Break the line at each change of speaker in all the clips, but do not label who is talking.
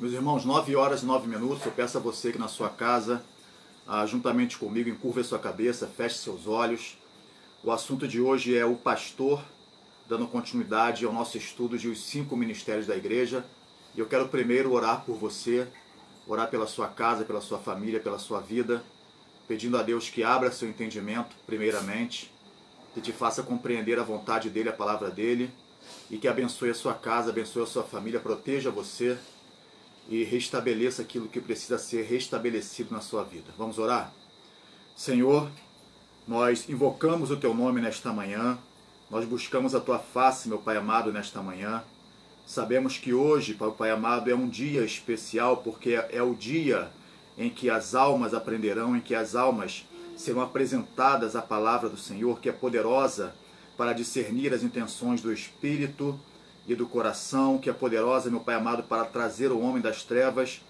Meus irmãos, 9 horas e 9 minutos, eu peço a você que na sua casa, juntamente comigo, encurve a sua cabeça, feche seus olhos. O assunto de hoje é o pastor, dando continuidade ao nosso estudo de os 5 ministérios da igreja. E eu quero primeiro orar por você, orar pela sua casa, pela sua família, pela sua vida, pedindo a Deus que abra seu entendimento, primeiramente, que te faça compreender a vontade dEle, a palavra dEle, e que abençoe a sua casa, abençoe a sua família, proteja você e restabeleça aquilo que precisa ser restabelecido na sua vida. Vamos orar? Senhor, nós invocamos o Teu nome nesta manhã, nós buscamos a Tua face, meu Pai amado, nesta manhã. Sabemos que hoje, Pai amado, é um dia especial, porque é o dia em que as almas aprenderão, em que as almas serão apresentadas à palavra do Senhor, que é poderosa para discernir as intenções do Espírito e do coração, que é poderosa, meu Pai amado, para trazer o homem das trevas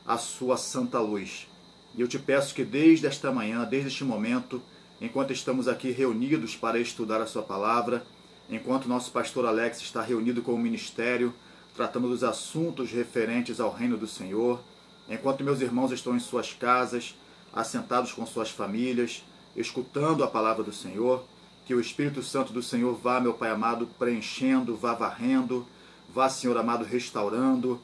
à sua santa luz. E eu te peço que desde esta manhã, desde este momento, enquanto estamos aqui reunidos para estudar a sua palavra, enquanto nosso pastor Alex está reunido com o ministério, tratando dos assuntos referentes ao reino do Senhor, enquanto meus irmãos estão em suas casas, assentados com suas famílias, escutando a palavra do Senhor, que o Espírito Santo do Senhor vá, meu Pai amado, preenchendo, vá varrendo, vá, Senhor amado, restaurando,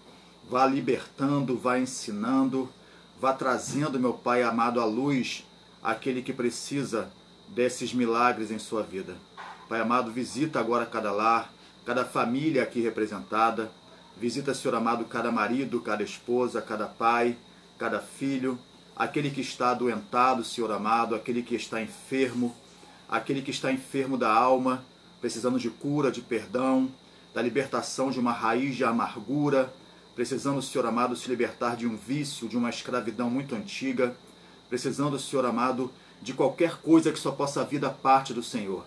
vá libertando, vá ensinando, vá trazendo, meu Pai amado, à luz aquele que precisa desses milagres em sua vida. Pai amado, visita agora cada lar, cada família aqui representada, visita, Senhor amado, cada marido, cada esposa, cada pai, cada filho, aquele que está adoentado, Senhor amado, aquele que está enfermo, aquele que está enfermo da alma, precisando de cura, de perdão, da libertação de uma raiz de amargura, precisando, Senhor amado, se libertar de um vício, de uma escravidão muito antiga, precisando, Senhor amado, de qualquer coisa que só possa vir da parte do Senhor.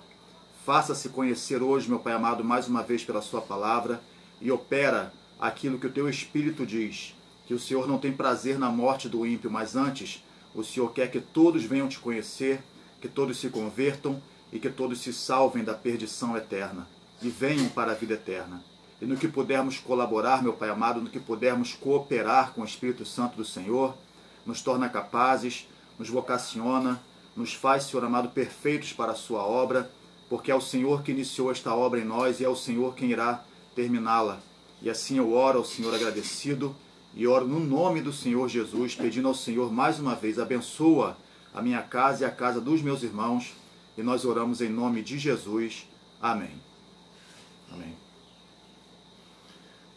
Faça-se conhecer hoje, meu Pai amado, mais uma vez pela sua palavra e opera aquilo que o teu Espírito diz, que o Senhor não tem prazer na morte do ímpio, mas antes o Senhor quer que todos venham te conhecer, que todos se convertam e que todos se salvem da perdição eterna e venham para a vida eterna. E no que pudermos colaborar, meu Pai amado, no que pudermos cooperar com o Espírito Santo do Senhor, nos torna capazes, nos vocaciona, nos faz, Senhor amado, perfeitos para a sua obra, porque é o Senhor que iniciou esta obra em nós e é o Senhor quem irá terminá-la. E assim eu oro ao Senhor agradecido e oro no nome do Senhor Jesus, pedindo ao Senhor mais uma vez, abençoa a minha casa e a casa dos meus irmãos, e nós oramos em nome de Jesus. Amém. Amém.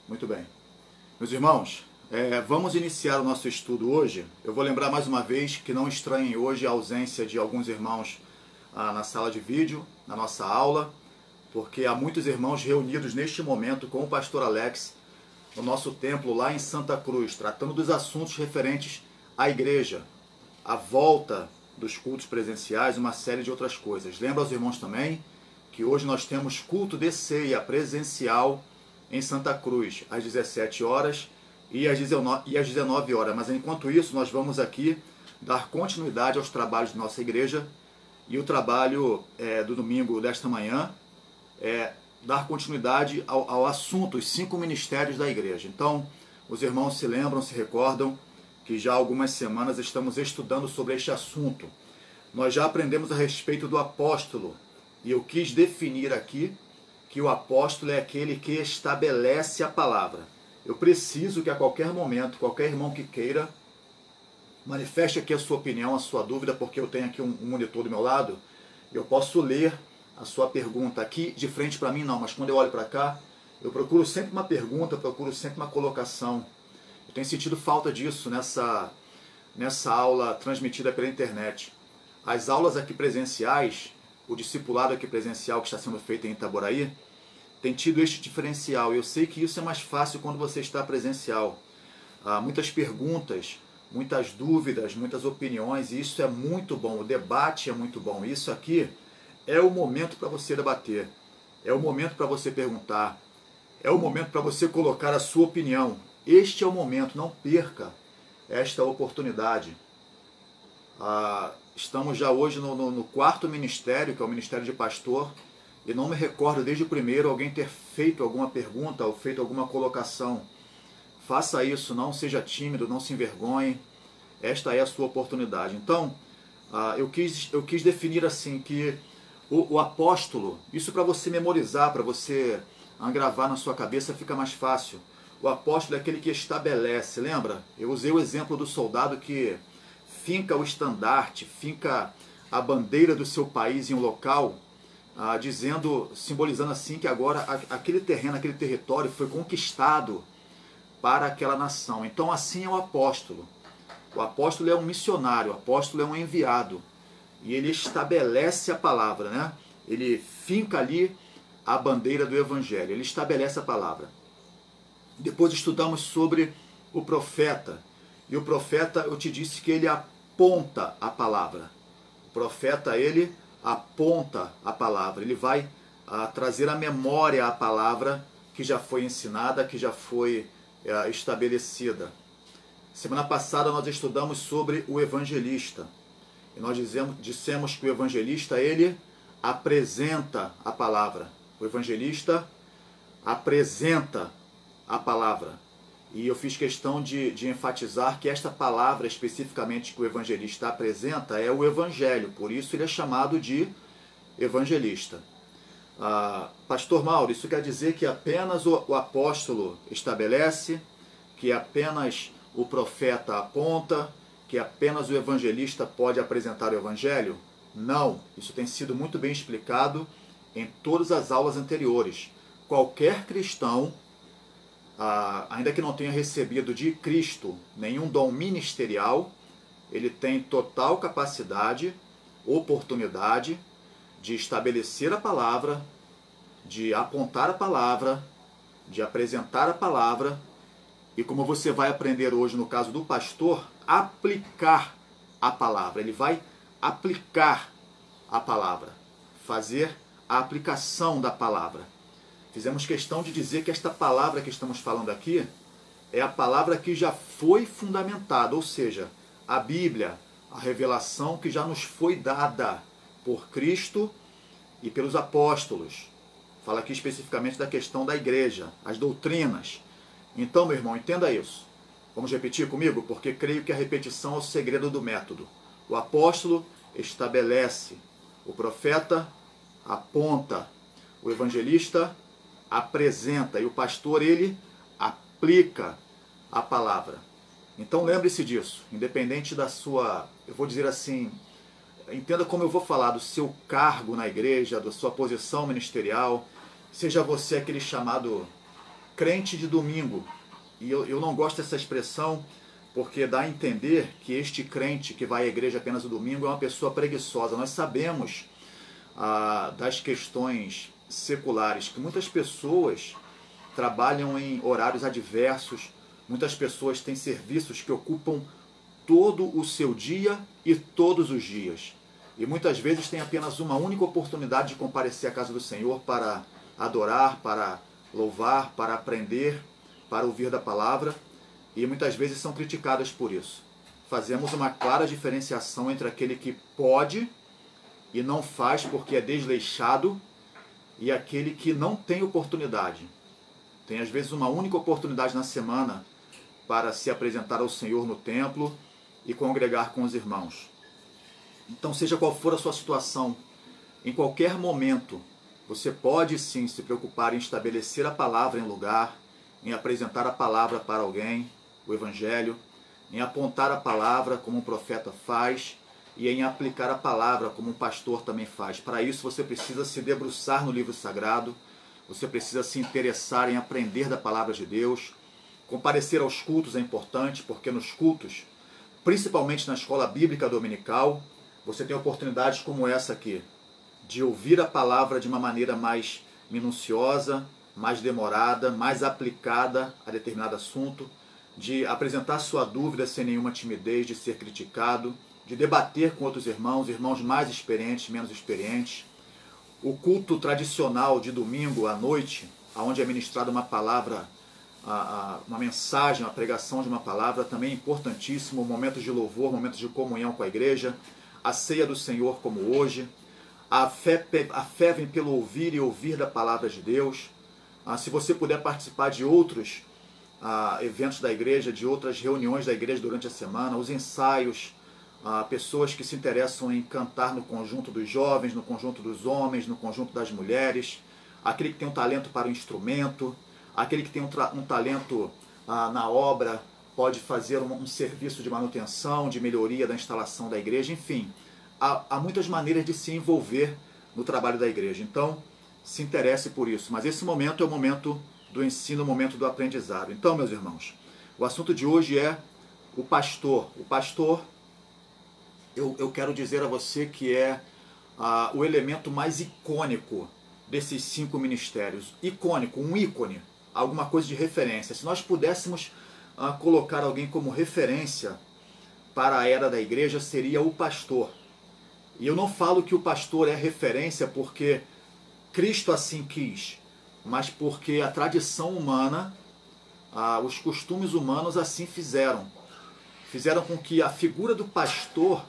Muito bem. Meus irmãos, vamos iniciar o nosso estudo hoje. Eu vou lembrar mais uma vez que não estranhem hoje a ausência de alguns irmãos na sala de vídeo, na nossa aula, porque há muitos irmãos reunidos neste momento com o pastor Alex, no nosso templo lá em Santa Cruz, tratando dos assuntos referentes à igreja, a volta dos cultos presenciais, uma série de outras coisas. Lembra aos irmãos também que hoje nós temos culto de ceia presencial em Santa Cruz, às 17 horas e às 19 horas. Mas enquanto isso, nós vamos aqui dar continuidade aos trabalhos de nossa igreja, e o trabalho do domingo desta manhã é dar continuidade ao assunto, os 5 ministérios da igreja. Então, os irmãos se lembram, se recordam, que já há algumas semanas estamos estudando sobre este assunto. Nós já aprendemos a respeito do apóstolo, e eu quis definir aqui que o apóstolo é aquele que estabelece a palavra. Eu preciso que a qualquer momento, qualquer irmão que queira, manifeste aqui a sua opinião, a sua dúvida, porque eu tenho aqui um monitor do meu lado, e eu posso ler a sua pergunta aqui de frente para mim, não, mas quando eu olho para cá, eu procuro sempre uma pergunta, procuro sempre uma colocação. Eu tenho sentido falta disso nessa aula transmitida pela internet. As aulas aqui presenciais, o discipulado aqui presencial que está sendo feito em Itaboraí, tem tido este diferencial. Eu sei que isso é mais fácil quando você está presencial. Há muitas perguntas, muitas dúvidas, muitas opiniões, e isso é muito bom. O debate é muito bom. Isso aqui é o momento para você debater, é o momento para você perguntar, é o momento para você colocar a sua opinião. Este é o momento, não perca esta oportunidade. Estamos já hoje no 4º ministério, que é o ministério de pastor, e não me recordo desde o primeiro alguém ter feito alguma pergunta ou feito alguma colocação Faça isso, não seja tímido, não se envergonhe. Esta é a sua oportunidade. Então, eu quis definir assim que o apóstolo, isso para você memorizar, para você gravar na sua cabeça, fica mais fácil. O apóstolo é aquele que estabelece, lembra? Eu usei o exemplo do soldado que finca o estandarte, finca a bandeira do seu país em um local, simbolizando assim que agora aquele terreno, aquele território foi conquistado para aquela nação. Então assim é o apóstolo. O apóstolo é um missionário, o apóstolo é um enviado. E ele estabelece a palavra, né? Ele finca ali a bandeira do evangelho, ele estabelece a palavra. Depois estudamos sobre o profeta. E o profeta, eu te disse que ele aponta a palavra. O profeta, ele aponta a palavra. Ele vai trazer à memória a palavra que já foi ensinada, que já foi estabelecida. Semana passada nós estudamos sobre o evangelista. E nós dissemos que o evangelista, ele apresenta a palavra. O evangelista apresenta a palavra. E eu fiz questão de enfatizar que esta palavra especificamente que o evangelista apresenta é o evangelho. Por isso ele é chamado de evangelista. Pastor Mauro, isso quer dizer que apenas o apóstolo estabelece, que apenas o profeta aponta, que apenas o evangelista pode apresentar o evangelho? Não, isso tem sido muito bem explicado em todas as aulas anteriores. Qualquer cristão, ainda que não tenha recebido de Cristo nenhum dom ministerial, ele tem total capacidade, oportunidade de estabelecer a palavra, de apontar a palavra, de apresentar a palavra e, como você vai aprender hoje no caso do pastor, aplicar a palavra. Ele vai aplicar a palavra, fazer a aplicação da palavra. Fizemos questão de dizer que esta palavra que estamos falando aqui é a palavra que já foi fundamentada, ou seja, a Bíblia, a revelação que já nos foi dada por Cristo e pelos apóstolos. Fala aqui especificamente da questão da igreja, as doutrinas. Então, meu irmão, entenda isso. Vamos repetir comigo? Porque creio que a repetição é o segredo do método. O apóstolo estabelece, o profeta aponta, o evangelista apresenta e o pastor, ele aplica a palavra. Então lembre-se disso, independente da sua, eu vou dizer assim, entenda como eu vou falar, do seu cargo na igreja, da sua posição ministerial, seja você aquele chamado crente de domingo. E eu não gosto dessa expressão porque dá a entender que este crente que vai à igreja apenas no domingo é uma pessoa preguiçosa. Nós sabemos das questões seculares que muitas pessoas trabalham em horários adversos, muitas pessoas têm serviços que ocupam todo o seu dia e todos os dias. E muitas vezes tem apenas uma única oportunidade de comparecer à casa do Senhor para adorar, para louvar, para aprender, para ouvir da palavra, e muitas vezes são criticadas por isso. Fazemos uma clara diferenciação entre aquele que pode e não faz porque é desleixado e aquele que não tem oportunidade. Tem às vezes uma única oportunidade na semana para se apresentar ao Senhor no templo e congregar com os irmãos. Então, seja qual for a sua situação, em qualquer momento, você pode sim se preocupar em estabelecer a palavra em lugar, em apresentar a palavra para alguém, o Evangelho, em apontar a palavra como um profeta faz e em aplicar a palavra como um pastor também faz. Para isso você precisa se debruçar no livro sagrado, você precisa se interessar em aprender da palavra de Deus. Comparecer aos cultos é importante, porque nos cultos, principalmente na escola bíblica dominical, você tem oportunidades como essa aqui, de ouvir a palavra de uma maneira mais minuciosa, mais demorada, mais aplicada a determinado assunto, de apresentar sua dúvida sem nenhuma timidez, de ser criticado, de debater com outros irmãos, irmãos mais experientes, menos experientes. O culto tradicional de domingo à noite, onde é ministrada uma palavra, uma mensagem, uma pregação de uma palavra, também é importantíssimo, momentos de louvor, momentos de comunhão com a igreja, a ceia do Senhor como hoje. A fé vem pelo ouvir e ouvir da palavra de Deus. Se você puder participar de outros eventos da igreja, de outras reuniões da igreja durante a semana, os ensaios, pessoas que se interessam em cantar no conjunto dos jovens, no conjunto dos homens, no conjunto das mulheres, aquele que tem um talento para o instrumento, aquele que tem um talento na obra, pode fazer um serviço de manutenção, de melhoria da instalação da igreja, enfim, há muitas maneiras de se envolver no trabalho da igreja. Então, se interesse por isso. Mas esse momento é o momento do ensino, o momento do aprendizado. Então, meus irmãos, o assunto de hoje é o pastor. O pastor, eu quero dizer a você que é o elemento mais icônico desses 5 ministérios. Icônico, um ícone, alguma coisa de referência. Se nós pudéssemos colocar alguém como referência para a era da igreja, seria o pastor. E eu não falo que o pastor é referência porque Cristo assim quis, mas porque a tradição humana, os costumes humanos assim fizeram. Fizeram com que a figura do pastor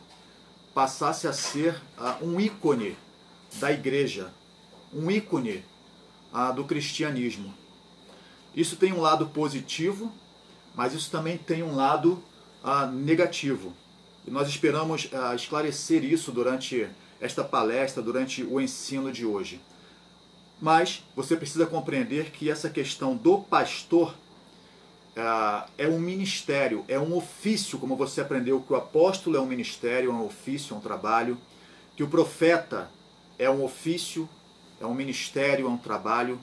passasse a ser um ícone da igreja, um ícone do cristianismo. Isso tem um lado positivo, mas isso também tem um lado negativo. E nós esperamos esclarecer isso durante esta palestra, durante o ensino de hoje. Mas você precisa compreender que essa questão do pastor é um ministério, é um ofício, como você aprendeu que o apóstolo é um ministério, é um ofício, é um trabalho, que o profeta é um ofício, é um ministério, é um trabalho,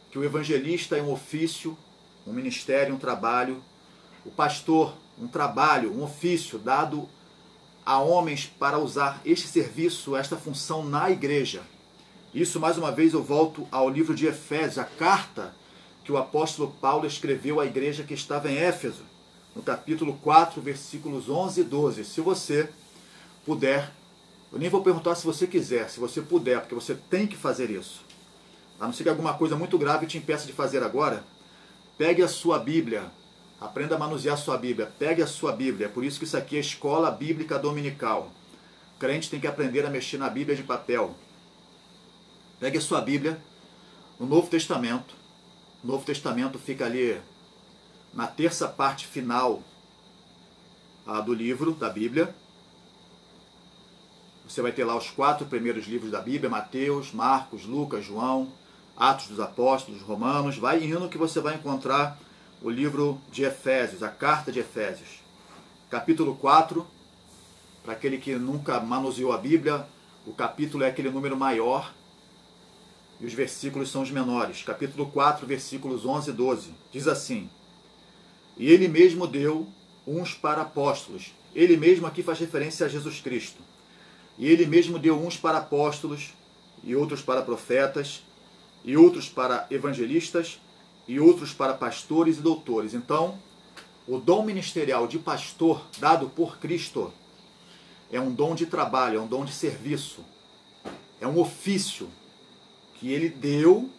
que o evangelista é um ofício, um ministério, um trabalho, o pastor, um trabalho, um ofício dado a homens para usar este serviço, esta função na igreja. Isso, mais uma vez, eu volto ao livro de Efésios, a carta que o apóstolo Paulo escreveu à igreja que estava em Éfeso, no capítulo 4, versículos 11 e 12. Se você puder, eu nem vou perguntar se você quiser, se você puder, porque você tem que fazer isso. A não ser que alguma coisa muito grave te impeça de fazer agora, pegue a sua Bíblia, aprenda a manusear a sua Bíblia, pegue a sua Bíblia. É por isso que isso aqui é Escola Bíblica Dominical. O crente tem que aprender a mexer na Bíblia de papel. Pegue a sua Bíblia no Novo Testamento. O Novo Testamento fica ali na terça parte final do livro da Bíblia. Você vai ter lá os 4 primeiros livros da Bíblia, Mateus, Marcos, Lucas, João, Atos dos Apóstolos, Romanos. Vai indo que você vai encontrar o livro de Efésios, a carta de Efésios. Capítulo 4, para aquele que nunca manuseou a Bíblia, o capítulo é aquele número maior e os versículos são os menores. Capítulo 4, versículos 11 e 12. Diz assim: E ele mesmo deu uns para apóstolos. Ele mesmo aqui faz referência a Jesus Cristo. E ele mesmo deu uns para apóstolos, e outros para profetas, e outros para evangelistas, e outros para pastores e doutores. Então, o dom ministerial de pastor dado por Cristo é um dom de trabalho, é um dom de serviço, é um ofício que ele deu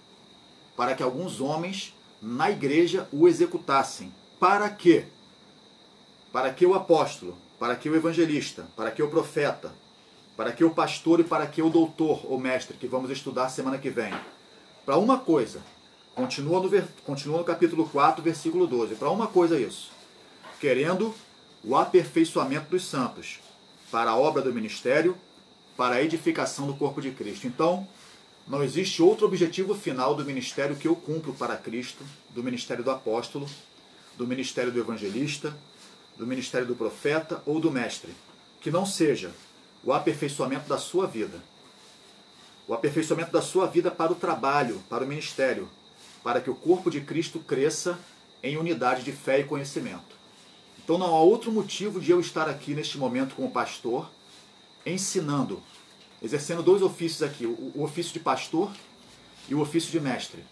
para que alguns homens na igreja o executassem. Para quê? Para que o apóstolo, para que o evangelista, para que o profeta, para que o pastor e para que o doutor ou mestre, que vamos estudar semana que vem. Para uma coisa, continua no capítulo 4, versículo 12, para uma coisa isso, querendo o aperfeiçoamento dos santos, para a obra do ministério, para a edificação do corpo de Cristo. Então, não existe outro objetivo final do ministério que eu cumpro para Cristo, do ministério do apóstolo, do ministério do evangelista, do ministério do profeta ou do mestre, que não seja o aperfeiçoamento da sua vida. O aperfeiçoamento da sua vida para o trabalho, para o ministério, para que o corpo de Cristo cresça em unidade de fé e conhecimento. Então não há outro motivo de eu estar aqui neste momento como pastor, ensinando, exercendo 2 ofícios aqui, o ofício de pastor e o ofício de mestre,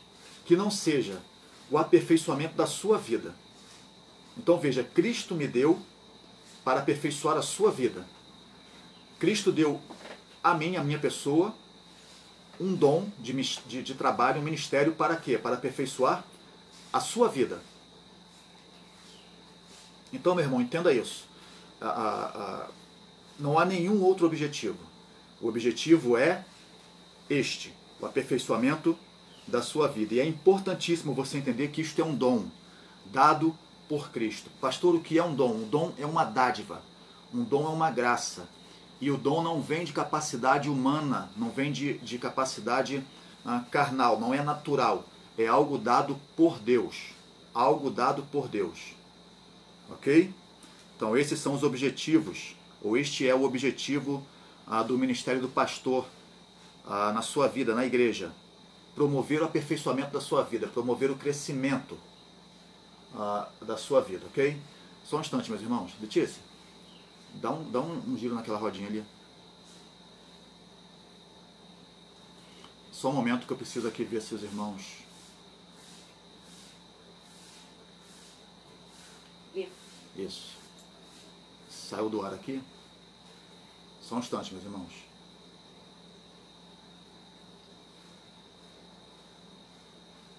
que não seja o aperfeiçoamento da sua vida. Então veja, Cristo me deu para aperfeiçoar a sua vida. Cristo deu a mim, a minha pessoa, um dom de trabalho, um ministério para quê? Para aperfeiçoar a sua vida. Então, meu irmão, entenda isso. Não há nenhum outro objetivo. O objetivo é este, o aperfeiçoamento da sua vida. E é importantíssimo você entender que isto é um dom. dado por Cristo. Pastor, o que é um dom? Um dom é uma dádiva, um dom é uma graça. E o dom não vem de capacidade humana, não vem de capacidade carnal, não é natural. É algo dado por Deus. Algo dado por Deus. Ok? Então esses são os objetivos, ou este é o objetivo do ministério do pastor na sua vida, na igreja. Promover o aperfeiçoamento da sua vida, promover o crescimento da sua vida, ok? Só um instante, meus irmãos. Letícia, dá um giro naquela rodinha ali. Só um momento que eu preciso aqui ver se os irmãos... Isso. Saiu do ar aqui. Só um instante, meus irmãos.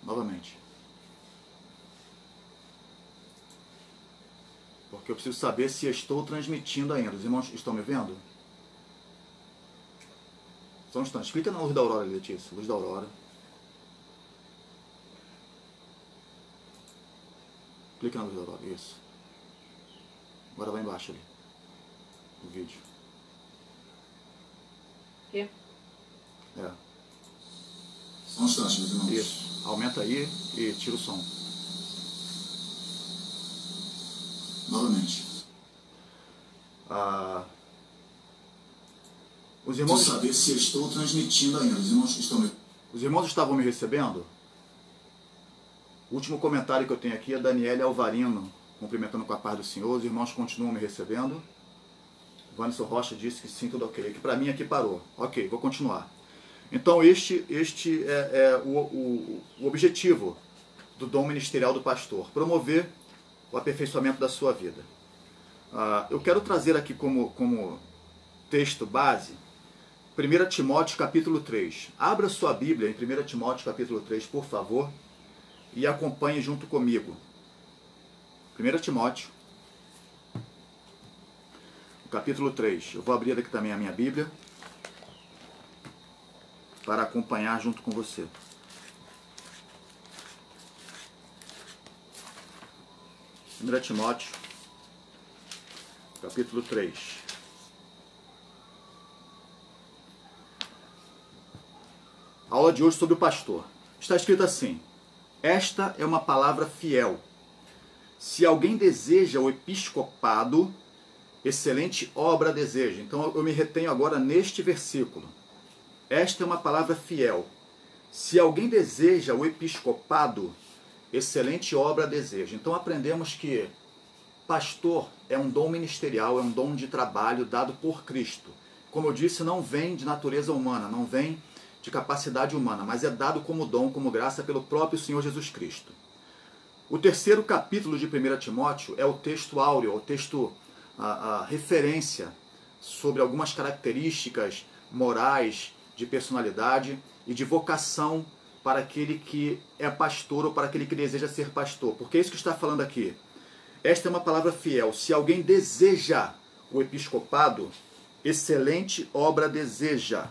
Novamente. Porque eu preciso saber se estou transmitindo ainda. Os irmãos estão me vendo? Só um instante. Clica na luz da aurora, Letícia. Luz da aurora. Clica na luz da aurora. Isso. Agora vai embaixo ali. O vídeo.
Aqui?
É.
Só um instante, meus irmãos.
Isso. Aumenta aí e tira o som.
Novamente.
Os irmãos...
Preciso saber se estou transmitindo ainda.
Os irmãos estavam me recebendo? O último comentário que eu tenho aqui é Daniele Alvarino, cumprimentando com a paz do Senhor. Os irmãos continuam me recebendo. Vanessa Rocha disse que sim, tudo ok. Que para mim aqui parou. Ok, vou continuar. Então este é o objetivo do dom ministerial do pastor. Promover o aperfeiçoamento da sua vida. Eu quero trazer aqui como texto base 1 Timóteo capítulo 3. Abra sua Bíblia em 1 Timóteo capítulo 3, por favor, e acompanhe junto comigo. 1 Timóteo, capítulo 3. Eu vou abrir aqui também a minha Bíblia para acompanhar junto com você. 1 Timóteo, capítulo 3. A aula de hoje sobre o pastor. Está escrito assim: esta é uma palavra fiel. Se alguém deseja o episcopado, excelente obra deseja. Então eu me retenho agora neste versículo. Esta é uma palavra fiel. Se alguém deseja o episcopado, excelente obra deseja. Então aprendemos que pastor é um dom ministerial, é um dom de trabalho dado por Cristo. Como eu disse, não vem de natureza humana, não vem de capacidade humana, mas é dado como dom, como graça pelo próprio Senhor Jesus Cristo. O terceiro capítulo de 1 Timóteo é o texto áureo, o texto, a referência sobre algumas características morais, de personalidade e de vocação para aquele que é pastor ou para aquele que deseja ser pastor. Porque é isso que está falando aqui. Esta é uma palavra fiel. Se alguém deseja o episcopado, excelente obra deseja.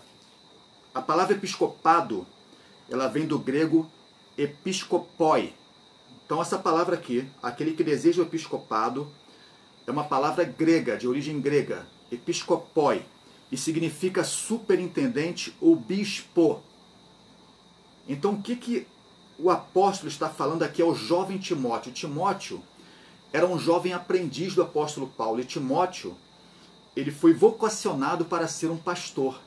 A palavra episcopado, ela vem do grego episkopoi. Então essa palavra aqui, aquele que deseja o episcopado, é uma palavra grega, de origem grega, episkopoi, e significa superintendente ou bispo. Então o que o apóstolo está falando aqui ao jovem Timóteo? Timóteo era um jovem aprendiz do apóstolo Paulo, e Timóteo, ele foi vocacionado para ser um pastor.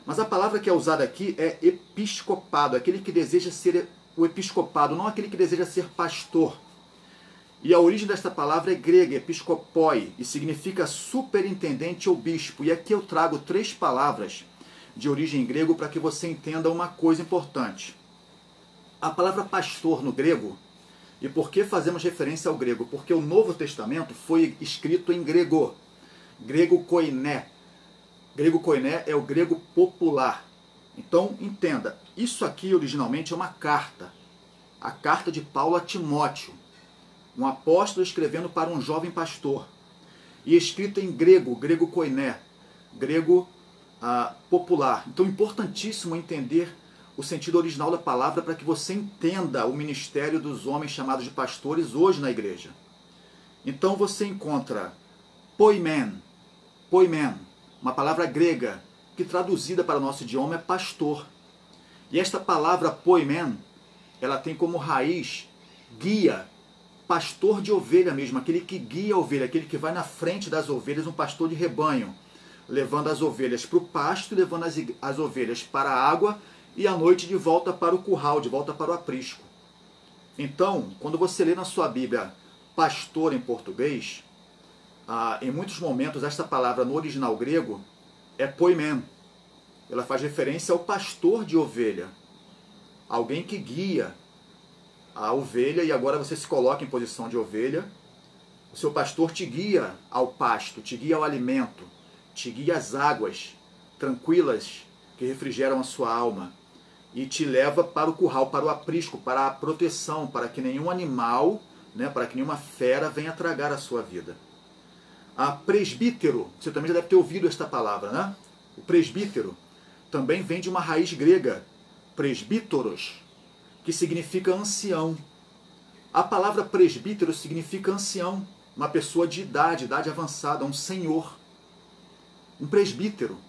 Mas a palavra que é usada aqui é episcopado, aquele que deseja ser o episcopado, não aquele que deseja ser pastor. E a origem desta palavra é grega, episkopoi, e significa superintendente ou bispo. E aqui eu trago 3 palavras de origem grego para que você entenda uma coisa importante. A palavra pastor no grego, e por que fazemos referência ao grego? Porque o Novo Testamento foi escrito em grego, grego koiné. Grego koiné é o grego popular. Então, entenda, isso aqui originalmente é uma carta. A carta de Paulo a Timóteo. Um apóstolo escrevendo para um jovem pastor. E escrita em grego, grego koiné, grego popular. Então, importantíssimo entender o sentido original da palavra para que você entenda o ministério dos homens chamados de pastores hoje na igreja. Então você encontra poimen, uma palavra grega que traduzida para o nosso idioma é pastor. E esta palavra poimen, ela tem como raiz guia, pastor de ovelha mesmo, aquele que guia a ovelha, aquele que vai na frente das ovelhas, um pastor de rebanho, levando as ovelhas para o pasto, levando as ovelhas para a água e à noite de volta para o curral, de volta para o aprisco. Então, quando você lê na sua Bíblia pastor em português, em muitos momentos esta palavra no original grego é poimen. Ela faz referência ao pastor de ovelha, alguém que guia a ovelha, e agora você se coloca em posição de ovelha. O seu pastor te guia ao pasto, te guia ao alimento, te guia às águas tranquilas que refrigeram a sua alma e te leva para o curral, para o aprisco, para a proteção, para que nenhum animal, para que nenhuma fera venha tragar a sua vida. A presbítero, você também já deve ter ouvido esta palavra, né? O presbítero também vem de uma raiz grega, presbítoros, que significa ancião. A palavra presbítero significa ancião, uma pessoa de idade avançada, um senhor, um presbítero.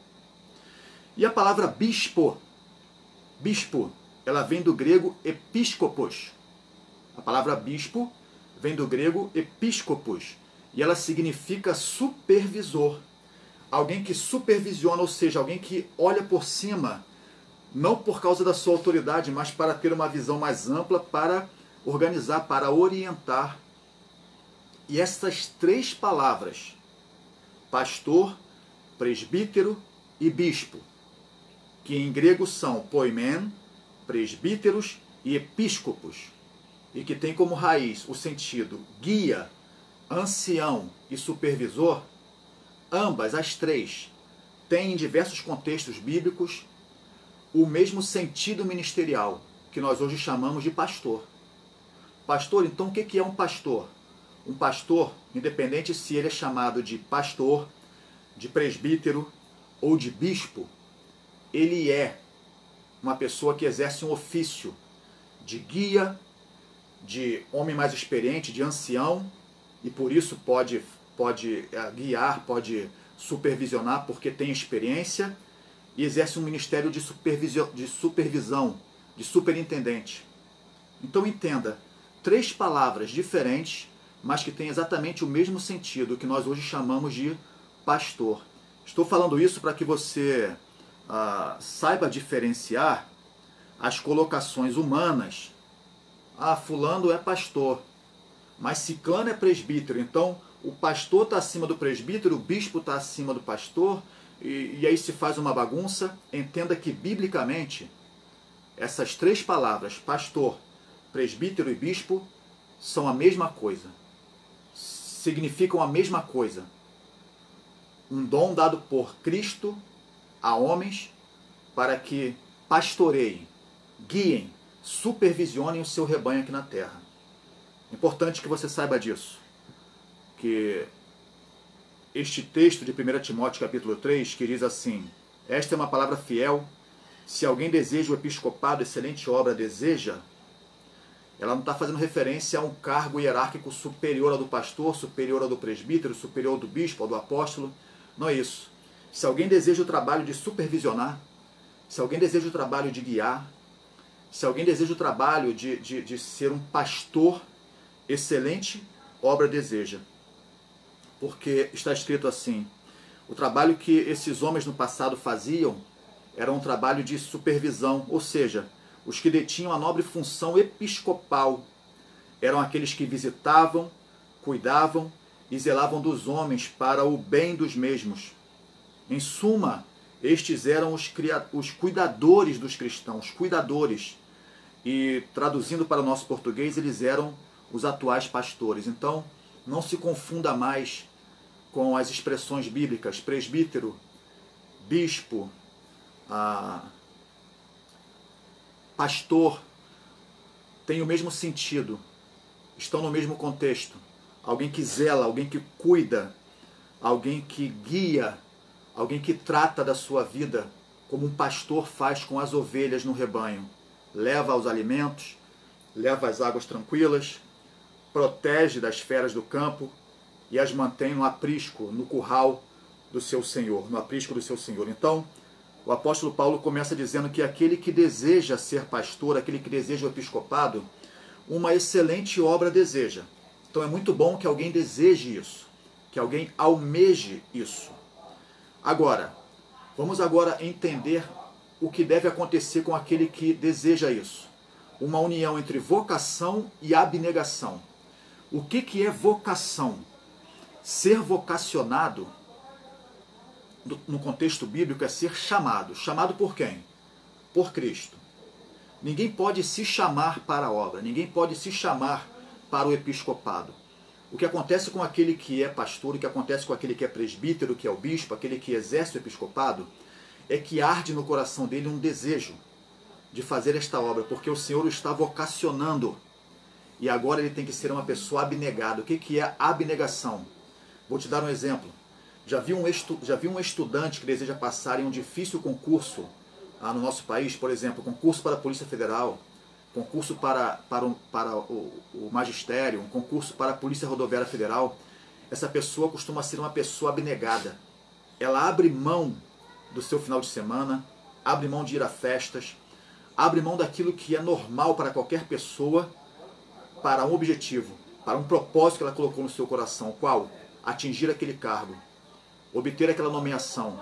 E a palavra bispo, ela vem do grego episkopos. A palavra bispo vem do grego episkopos, e ela significa supervisor. Alguém que supervisiona, ou seja, alguém que olha por cima, não por causa da sua autoridade, mas para ter uma visão mais ampla, para organizar, para orientar. E essas três palavras, pastor, presbítero e bispo, que em grego são poimen, presbíteros e episcopos, e que tem como raiz o sentido guia, ancião e supervisor, ambas, as três, têm em diversos contextos bíblicos o mesmo sentido ministerial, que nós hoje chamamos de pastor. Pastor, então, o que é um pastor? Um pastor, independente se ele é chamado de pastor, de presbítero ou de bispo, ele é uma pessoa que exerce um ofício de guia, de homem mais experiente, de ancião, e por isso pode guiar, pode supervisionar, porque tem experiência, e exerce um ministério de supervisão, de superintendente. Então entenda, três palavras diferentes, mas que têm exatamente o mesmo sentido, que nós hoje chamamos de pastor. Estou falando isso para que você saiba diferenciar as colocações humanas. Fulano é pastor, mas ciclano é presbítero. Então o pastor está acima do presbítero, o bispo está acima do pastor, e aí se faz uma bagunça. Entenda que biblicamente essas três palavras, pastor, presbítero e bispo, são a mesma coisa, significam a mesma coisa. Um dom dado por Cristo a homens para que pastoreiem, guiem, supervisionem o seu rebanho aqui na terra. Importante que você saiba disso, que este texto de 1 Timóteo capítulo 3, que diz assim: esta é uma palavra fiel, se alguém deseja o episcopado, excelente obra deseja, ela não está fazendo referência a um cargo hierárquico superior ao do pastor, superior ao do presbítero, superior ao do bispo, ao do apóstolo. Não é isso. Se alguém deseja o trabalho de supervisionar, se alguém deseja o trabalho de guiar, se alguém deseja o trabalho de ser um pastor, excelente obra deseja. Porque está escrito assim: o trabalho que esses homens no passado faziam era um trabalho de supervisão, ou seja, os que detinham a nobre função episcopal eram aqueles que visitavam, cuidavam e zelavam dos homens para o bem dos mesmos. Em suma, estes eram os cuidadores dos cristãos, cuidadores. E traduzindo para o nosso português, eles eram os atuais pastores. Então, não se confunda mais com as expressões bíblicas presbítero, bispo, pastor. Tem o mesmo sentido, estão no mesmo contexto. Alguém que zela, alguém que cuida, alguém que guia, alguém que trata da sua vida como um pastor faz com as ovelhas no rebanho. Leva os alimentos, leva as águas tranquilas, protege das feras do campo e as mantém no aprisco, no curral do seu Senhor, no aprisco do seu Senhor. Então, o apóstolo Paulo começa dizendo que aquele que deseja ser pastor, aquele que deseja o episcopado, uma excelente obra deseja. Então é muito bom que alguém deseje isso, que alguém almeje isso. Agora, vamos agora entender o que deve acontecer com aquele que deseja isso. Uma união entre vocação e abnegação. O que é vocação? Ser vocacionado, no contexto bíblico, é ser chamado. Chamado por quem? Por Cristo. Ninguém pode se chamar para a obra, ninguém pode se chamar para o episcopado. O que acontece com aquele que é pastor, o que acontece com aquele que é presbítero, que é o bispo, aquele que exerce o episcopado, é que arde no coração dele um desejo de fazer esta obra, porque o Senhor o está vocacionando. E agora ele tem que ser uma pessoa abnegada. O que é abnegação? Vou te dar um exemplo. Já vi um estudante que deseja passar em um difícil concurso no nosso país, por exemplo, concurso para a Polícia Federal, concurso para o magistério, um concurso para a Polícia Rodoviária Federal. Essa pessoa costuma ser uma pessoa abnegada. Ela abre mão do seu final de semana, abre mão de ir a festas, abre mão daquilo que é normal para qualquer pessoa, para um objetivo, para um propósito que ela colocou no seu coração. Qual? Atingir aquele cargo, obter aquela nomeação.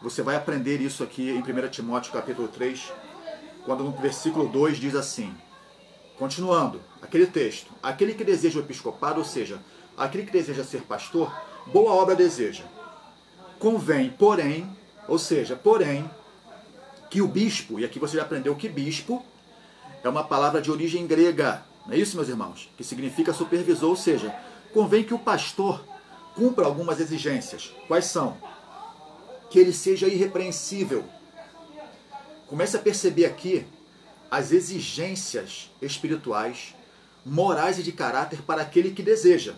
Você vai aprender isso aqui em 1 Timóteo capítulo 3, quando no versículo 2 diz assim, continuando, aquele texto, aquele que deseja o episcopado, ou seja, aquele que deseja ser pastor, boa obra deseja. Convém, porém, ou seja, porém, que o bispo, e aqui você já aprendeu que bispo é uma palavra de origem grega, não é isso, meus irmãos? Que significa supervisor, ou seja, convém que o pastor cumpra algumas exigências. Quais são? Que ele seja irrepreensível. Comece a perceber aqui as exigências espirituais, morais e de caráter para aquele que deseja.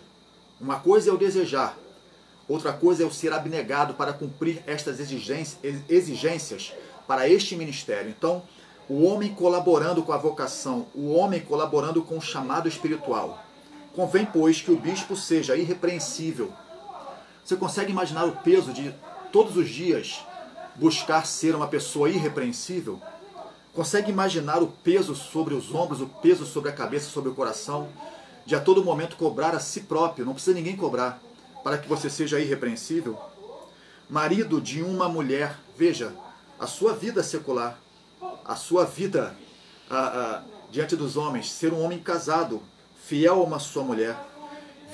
Uma coisa é o desejar, outra coisa é o ser abnegado para cumprir estas exigências para este ministério. Então, o homem colaborando com a vocação, o homem colaborando com o chamado espiritual. Convém, pois, que o bispo seja irrepreensível. Você consegue imaginar o peso de todos os dias buscar ser uma pessoa irrepreensível? Consegue imaginar o peso sobre os ombros, o peso sobre a cabeça, sobre o coração, de a todo momento cobrar a si próprio, não precisa ninguém cobrar, para que você seja irrepreensível? Marido de uma mulher, veja, a sua vida secular, a sua vida diante dos homens, ser um homem casado, fiel a uma sua mulher,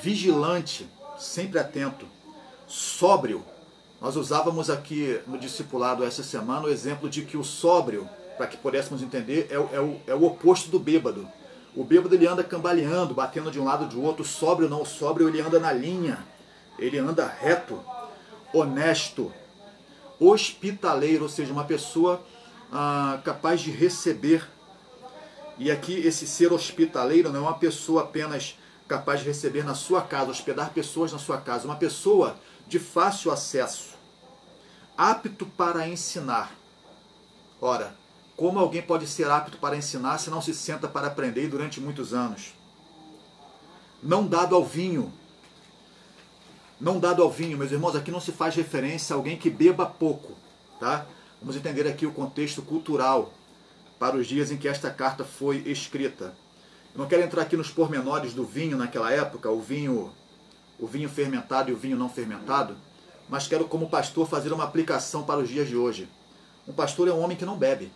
vigilante, sempre atento, sóbrio. Nós usávamos aqui no discipulado essa semana o exemplo de que o sóbrio, para que pudéssemos entender, é o oposto do bêbado. O bêbado ele anda cambaleando, batendo de um lado de outro. O sóbrio não, o sóbrio ele anda na linha, ele anda reto, honesto, hospitaleiro, ou seja, uma pessoa capaz de receber. E aqui esse ser hospitaleiro não é uma pessoa apenas capaz de receber na sua casa, hospedar pessoas na sua casa, uma pessoa de fácil acesso, apto para ensinar. Ora, como alguém pode ser apto para ensinar se não se senta para aprender durante muitos anos? Não dado ao vinho. Não dado ao vinho, meus irmãos, aqui não se faz referência a alguém que beba pouco, tá? Vamos entender aqui o contexto cultural para os dias em que esta carta foi escrita. Eu não quero entrar aqui nos pormenores do vinho naquela época, o vinho fermentado e o vinho não fermentado, mas quero, como pastor, fazer uma aplicação para os dias de hoje. Um pastor é um homem que não bebe.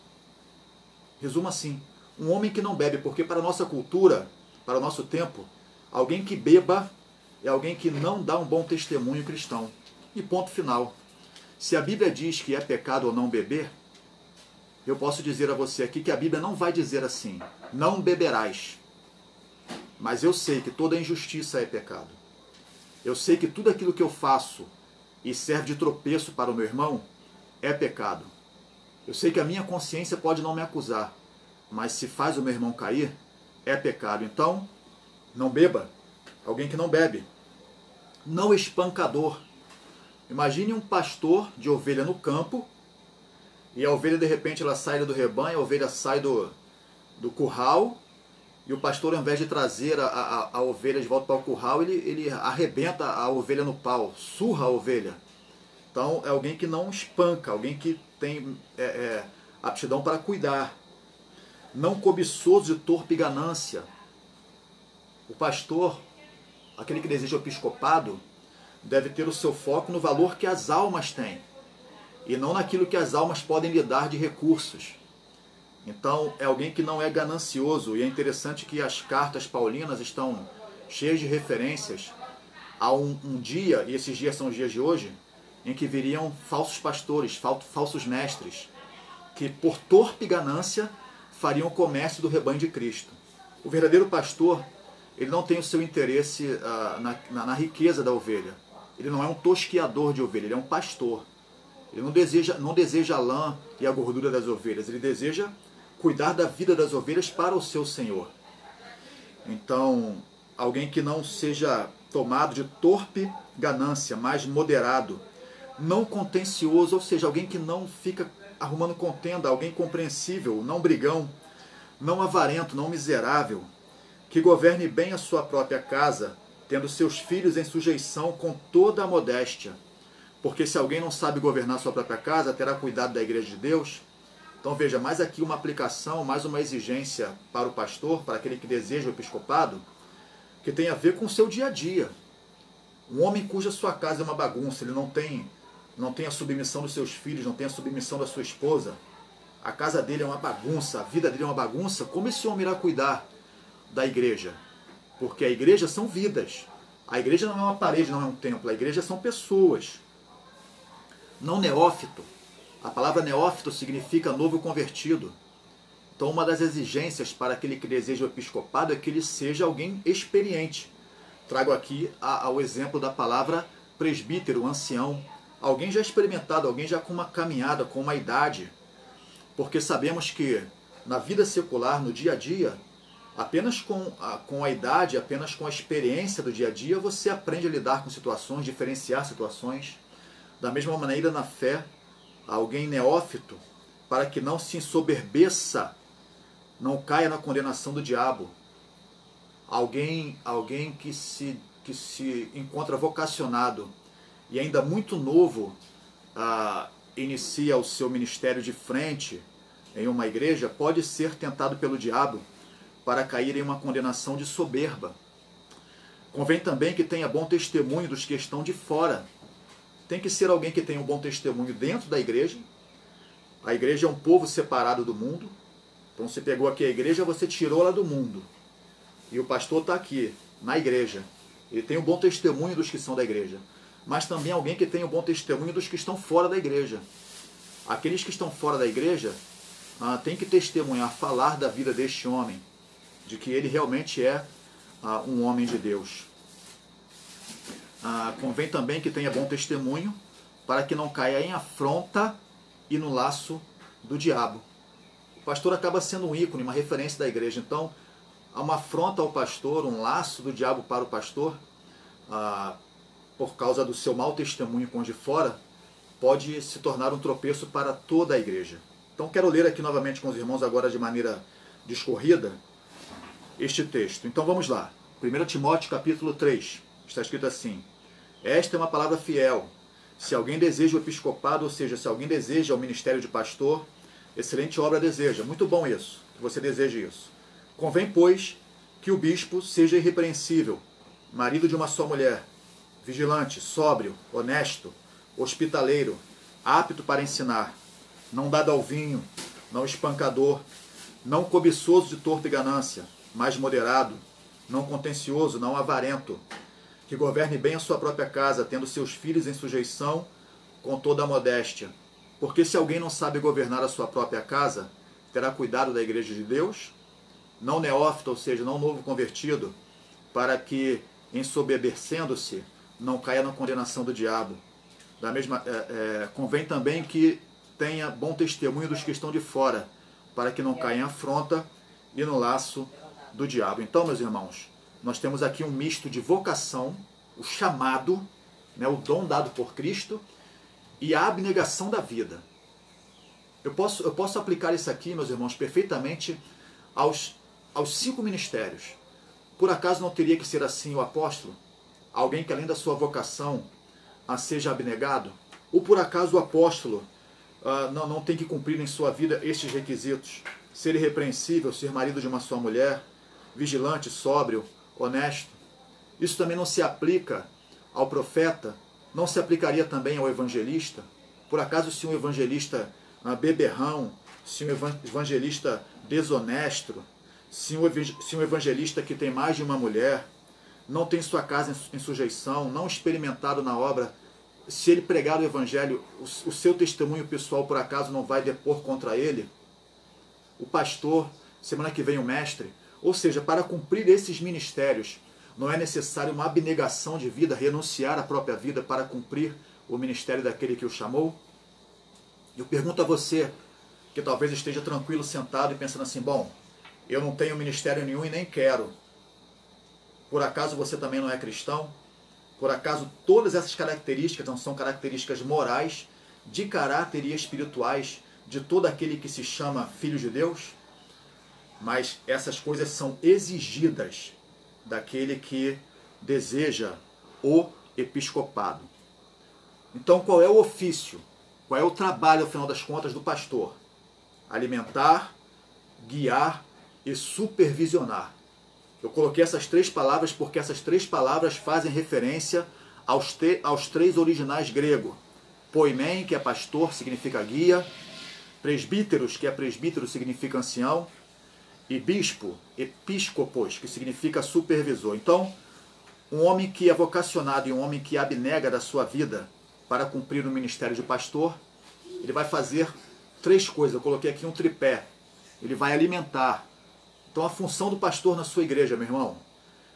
Resumo assim, um homem que não bebe, porque para a nossa cultura, para o nosso tempo, alguém que beba é alguém que não dá um bom testemunho cristão. E ponto final. Se a Bíblia diz que é pecado ou não beber, eu posso dizer a você aqui que a Bíblia não vai dizer assim, não beberás. Mas eu sei que toda injustiça é pecado. Eu sei que tudo aquilo que eu faço e serve de tropeço para o meu irmão é pecado. Eu sei que a minha consciência pode não me acusar, mas se faz o meu irmão cair, é pecado. Então, não beba. Alguém que não bebe. Não espancador. Imagine um pastor de ovelha no campo e a ovelha de repente ela sai do rebanho, a ovelha sai do curral, e o pastor, ao invés de trazer a ovelha de volta para o curral, ele arrebenta a ovelha no pau, surra a ovelha. Então é alguém que não espanca, alguém que tem aptidão para cuidar. Não cobiçoso de torpe ganância. O pastor, aquele que deseja o episcopado, deve ter o seu foco no valor que as almas têm, e não naquilo que as almas podem lhe dar de recursos. Então, é alguém que não é ganancioso, e é interessante que as cartas paulinas estão cheias de referências a um dia, e esses dias são os dias de hoje, em que viriam falsos pastores, falsos mestres, que por torpe ganância fariam o comércio do rebanho de Cristo. O verdadeiro pastor, ele não tem o seu interesse na riqueza da ovelha. Ele não é um tosqueador de ovelha, ele é um pastor. Ele não deseja a lã e a gordura das ovelhas, ele deseja cuidar da vida das ovelhas para o seu Senhor. Então, alguém que não seja tomado de torpe ganância, mas moderado, não contencioso, ou seja, alguém que não fica arrumando contenda, alguém compreensível, não brigão, não avarento, não miserável, que governe bem a sua própria casa, tendo seus filhos em sujeição com toda a modéstia. Porque se alguém não sabe governar a sua própria casa, terá cuidado da igreja de Deus. Então veja, mais aqui uma aplicação, mais uma exigência para o pastor, para aquele que deseja o episcopado, que tem a ver com o seu dia a dia. Um homem cuja sua casa é uma bagunça, ele não tem a submissão dos seus filhos, não tem a submissão da sua esposa, a casa dele é uma bagunça, a vida dele é uma bagunça, como esse homem irá cuidar da igreja? Porque a igreja são vidas. A igreja não é uma parede, não é um templo, a igreja são pessoas. Não neófito. A palavra neófito significa novo convertido. Então, uma das exigências para aquele que deseja o episcopado é que ele seja alguém experiente. Trago aqui o exemplo da palavra presbítero, ancião. Alguém já experimentado, alguém já com uma caminhada, com uma idade. Porque sabemos que na vida secular, no dia a dia, apenas com a idade, apenas com a experiência do dia a dia, você aprende a lidar com situações, diferenciar situações. Da mesma maneira, na fé, alguém neófito, para que não se ensoberbeça, não caia na condenação do diabo. Alguém que se encontra vocacionado e ainda muito novo, inicia o seu ministério de frente em uma igreja, pode ser tentado pelo diabo para cair em uma condenação de soberba. Convém também que tenha bom testemunho dos que estão de fora. Tem que ser alguém que tenha um bom testemunho dentro da igreja. A igreja é um povo separado do mundo. Então você pegou aqui a igreja, você tirou ela do mundo. E o pastor está aqui, na igreja. Ele tem um bom testemunho dos que são da igreja. Mas também alguém que tem um bom testemunho dos que estão fora da igreja. Aqueles que estão fora da igreja têm que testemunhar, falar da vida deste homem, de que ele realmente é um homem de Deus. Convém também que tenha bom testemunho para que não caia em afronta e no laço do diabo. O pastor acaba sendo um ícone, uma referência da igreja. Então, há uma afronta ao pastor, um laço do diabo para o pastor, por causa do seu mau testemunho com os de fora, pode se tornar um tropeço para toda a igreja. Então, quero ler aqui novamente com os irmãos, agora de maneira discorrida, este texto. Então, vamos lá. 1 Timóteo, capítulo 3. Está escrito assim: esta é uma palavra fiel. Se alguém deseja o episcopado, ou seja, se alguém deseja o ministério de pastor, excelente obra deseja. Muito bom isso, que você deseje isso. Convém, pois, que o bispo seja irrepreensível, marido de uma só mulher, vigilante, sóbrio, honesto, hospitaleiro, apto para ensinar, não dado ao vinho, não espancador, não cobiçoso de torpe ganância, mas moderado, não contencioso, não avarento, que governe bem a sua própria casa, tendo seus filhos em sujeição com toda a modéstia. Porque se alguém não sabe governar a sua própria casa, terá cuidado da igreja de Deus? Não neófito, ou seja, não novo convertido, para que, ensoberbecendo-se, não caia na condenação do diabo. Convém também que tenha bom testemunho dos que estão de fora, para que não caia em afronta e no laço do diabo. Então, meus irmãos, nós temos aqui um misto de vocação, o chamado, o dom dado por Cristo, e a abnegação da vida. Eu posso aplicar isso aqui, meus irmãos, perfeitamente aos 5 ministérios. Por acaso não teria que ser assim o apóstolo? Alguém que além da sua vocação seja abnegado? Ou por acaso o apóstolo não tem que cumprir em sua vida estes requisitos? Ser irrepreensível, ser marido de uma só mulher, vigilante, sóbrio, honesto. Isso também não se aplica ao profeta? Não se aplicaria também ao evangelista? Por acaso se um evangelista beberrão, se um evangelista desonesto, se um evangelista que tem mais de uma mulher, não tem sua casa em sujeição, não experimentado na obra, se ele pregar o evangelho, o seu testemunho pessoal por acaso não vai depor contra ele? O pastor, semana que vem o mestre. Ou seja, para cumprir esses ministérios, não é necessário uma abnegação de vida, renunciar à própria vida para cumprir o ministério daquele que o chamou? Eu pergunto a você, que talvez esteja tranquilo, sentado e pensando assim, bom, eu não tenho ministério nenhum e nem quero. Por acaso você também não é cristão? Por acaso todas essas características não são características morais, de caráter e espirituais de todo aquele que se chama filho de Deus? Mas essas coisas são exigidas daquele que deseja o episcopado. Então qual é o ofício? Qual é o trabalho, ao final das contas, do pastor? Alimentar, guiar e supervisionar. Eu coloquei essas 3 palavras porque essas 3 palavras fazem referência aos 3 originais grego. Poimen, que é pastor, significa guia. Presbíteros, que é presbítero, significa ancião. E bispo, episcopos, que significa supervisor. Então, um homem que é vocacionado e um homem que abnega da sua vida para cumprir o ministério de pastor, ele vai fazer 3 coisas. Eu coloquei aqui um tripé. Ele vai alimentar. Então a função do pastor na sua igreja, meu irmão,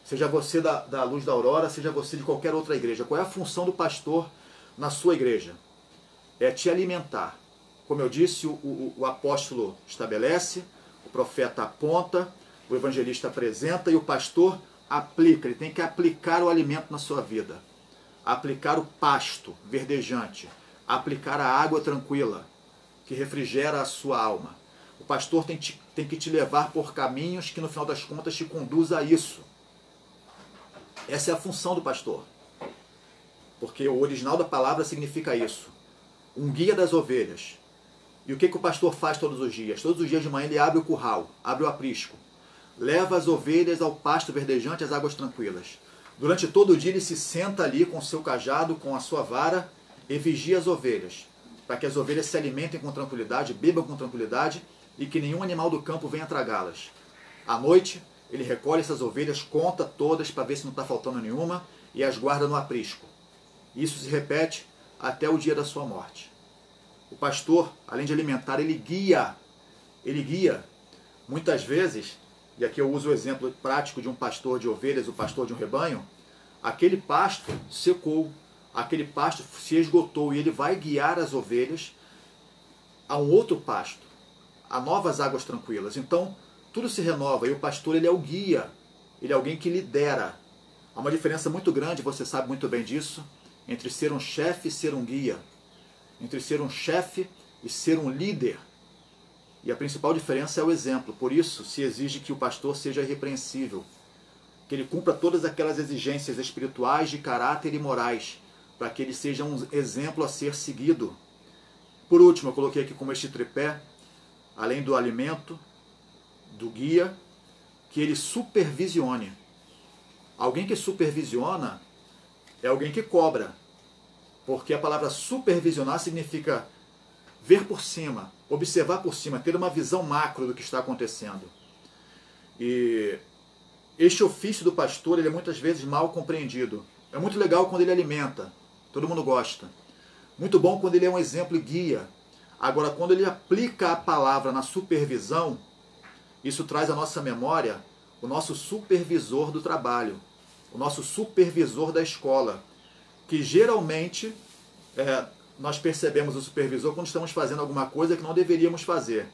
seja você da Luz da Aurora, seja você de qualquer outra igreja, qual é a função do pastor na sua igreja? É te alimentar. Como eu disse, o apóstolo estabelece, o profeta aponta, o evangelista apresenta e o pastor aplica. Ele tem que aplicar o alimento na sua vida. Aplicar o pasto verdejante, aplicar a água tranquila, que refrigera a sua alma. O pastor tem que te levar por caminhos que no final das contas te conduz a isso. Essa é a função do pastor. Porque o original da palavra significa isso. Um guia das ovelhas. E o que o pastor faz todos os dias? Todos os dias de manhã ele abre o curral, abre o aprisco. Leva as ovelhas ao pasto verdejante, às águas tranquilas. Durante todo o dia ele se senta ali com o seu cajado, com a sua vara e vigia as ovelhas. Para que as ovelhas se alimentem com tranquilidade, bebam com tranquilidade e que nenhum animal do campo venha tragá-las. À noite, ele recolhe essas ovelhas, conta todas para ver se não está faltando nenhuma e as guarda no aprisco. Isso se repete até o dia da sua morte. O pastor, além de alimentar, ele guia. Ele guia. Muitas vezes, e aqui eu uso o exemplo prático de um pastor de ovelhas, o pastor de um rebanho, aquele pasto secou, aquele pasto se esgotou e ele vai guiar as ovelhas a um outro pasto, a novas águas tranquilas. Então, tudo se renova e o pastor ele é o guia, ele é alguém que lidera. Há uma diferença muito grande, você sabe muito bem disso, entre ser um chefe e ser um guia, entre ser um chefe e ser um líder. E a principal diferença é o exemplo. Por isso se exige que o pastor seja irrepreensível, que ele cumpra todas aquelas exigências espirituais, de caráter e morais, para que ele seja um exemplo a ser seguido. Por último, eu coloquei aqui como este tripé, além do alimento, do guia, que ele supervisione. Alguém que supervisiona é alguém que cobra, porque a palavra supervisionar significa ver por cima, observar por cima, ter uma visão macro do que está acontecendo. E este ofício do pastor ele é muitas vezes mal compreendido. É muito legal quando ele alimenta, todo mundo gosta. Muito bom quando ele é um exemplo e guia. Agora, quando ele aplica a palavra na supervisão, isso traz à nossa memória o nosso supervisor do trabalho, o nosso supervisor da escola, que geralmente nós percebemos o supervisor quando estamos fazendo alguma coisa que não deveríamos fazer,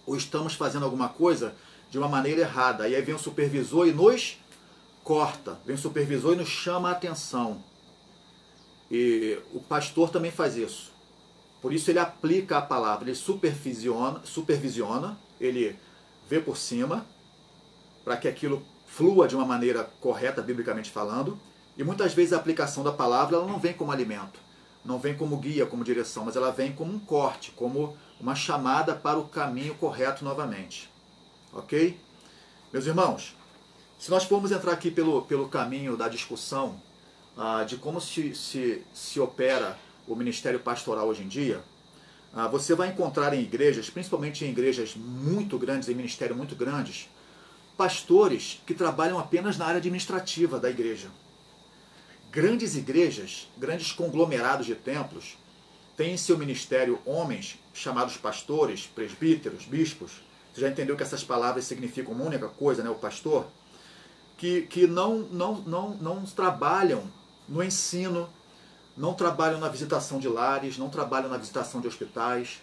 ou estamos fazendo alguma coisa de uma maneira errada. E aí vem o supervisor e nos corta, vem o supervisor e nos chama a atenção. E o pastor também faz isso. Por isso ele aplica a palavra, ele supervisiona, ele vê por cima, para que aquilo flua de uma maneira correta, biblicamente falando, e muitas vezes a aplicação da palavra ela não vem como alimento, não vem como guia, como direção, mas ela vem como um corte, como uma chamada para o caminho correto novamente. Ok? Meus irmãos, se nós formos entrar aqui pelo caminho da discussão de como se opera o ministério pastoral hoje em dia, você vai encontrar em igrejas, principalmente em igrejas muito grandes, em ministérios muito grandes, pastores que trabalham apenas na área administrativa da igreja. Grandes igrejas, grandes conglomerados de templos, têm em seu ministério homens chamados pastores, presbíteros, bispos. Você já entendeu que essas palavras significam uma única coisa, né? O pastor, que não trabalham no ensino, não trabalham na visitação de lares, não trabalham na visitação de hospitais,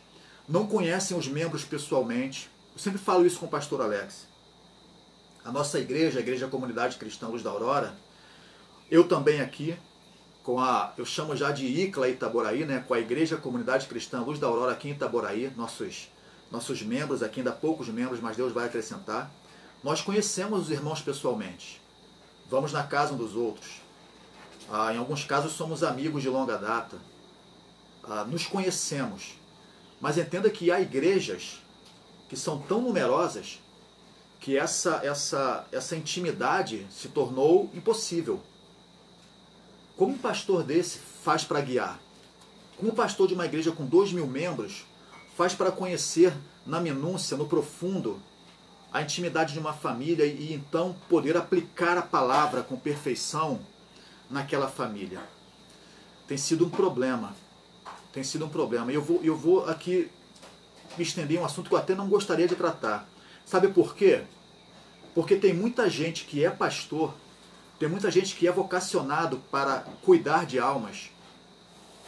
não conhecem os membros pessoalmente. Eu sempre falo isso com o pastor Alex. A nossa igreja, a Igreja Comunidade Cristã Luz da Aurora, eu também aqui, eu chamo já de ICLA Itaboraí, né, com a Igreja Comunidade Cristã Luz da Aurora aqui em Itaboraí, nossos membros aqui, ainda poucos membros, mas Deus vai acrescentar. Nós conhecemos os irmãos pessoalmente, vamos na casa um dos outros. Em alguns casos somos amigos de longa data, nos conhecemos, mas entenda que há igrejas que são tão numerosas que essa intimidade se tornou impossível. Como um pastor desse faz para guiar? Como um pastor de uma igreja com 2.000 membros faz para conhecer na minúcia, no profundo, a intimidade de uma família e então poder aplicar a palavra com perfeição naquela família? Tem sido um problema. Tem sido um problema. E eu vou aqui me estender em um assunto que eu até não gostaria de tratar. Sabe por quê? Porque tem muita gente que é pastor, tem muita gente que é vocacionado para cuidar de almas,